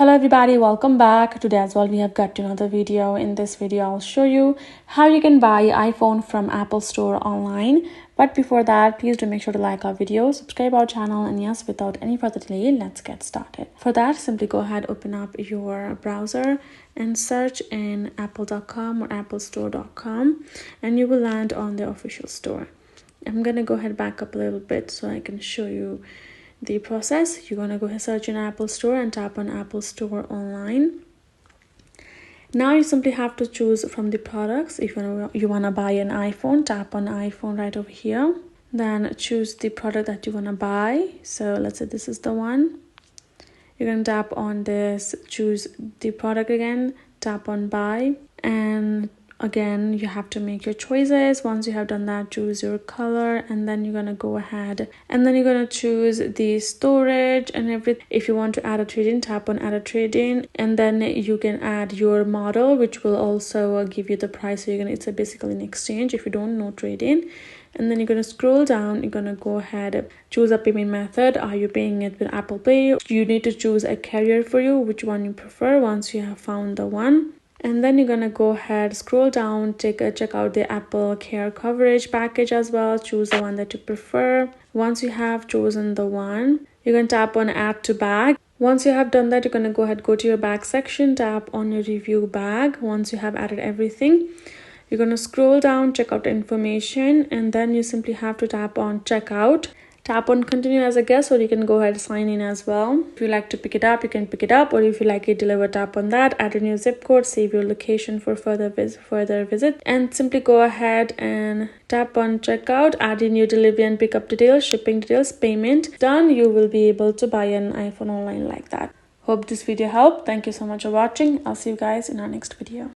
Hello everybody, welcome back. Today as well we have got another video. In this video I'll show you how you can buy iPhone from Apple Store online. But before that, please do make sure to like our video, subscribe our channel, and yes, without any further delay, let's get started. For that, simply go ahead, open up your browser and search in apple.com or applestore.com and you will land on the official store. I'm gonna go ahead back up a little bit so I can show you the process. You're gonna go ahead, search in Apple Store and tap on Apple Store online. Now you simply have to choose from the products. If you wanna buy an iPhone, tap on iPhone right over here. Then choose the product that you wanna buy. So let's say this is the one. You're gonna tap on this, choose the product again, tap on buy, and again you have to make your choices. Once you have done that, choose your color, and then you're gonna go ahead and then you're gonna choose the storage and everything. If you want to add a trade-in, tap on add a trade-in, and then you can add your model, which will also give you the price. So it's basically an exchange if you don't know trade-in. And then you're going to scroll down, you're going to go ahead, choose a payment method. Are you paying it with Apple Pay? You need to choose a carrier for you, which one you prefer once you have found the one. And then you're going to go ahead, scroll down, check out the Apple Care coverage package as well. Choose the one that you prefer. Once you have chosen the one, you're going to tap on add to bag. Once you have done that, you're going to go ahead, go to your bag section, tap on your review bag. Once you have added everything, you're going to scroll down, check out information, and then you simply have to tap on checkout. Tap on continue as a guest, or you can go ahead and sign in as well. If you like to pick it up, you can pick it up, or if you like it delivered, tap on that, add a new zip code, save your location for further visit, and simply go ahead and tap on checkout, add in your delivery and pickup details, shipping details, payment. Done. You will be able to buy an iPhone online like that. Hope this video helped. Thank you so much for watching. I'll see you guys in our next video.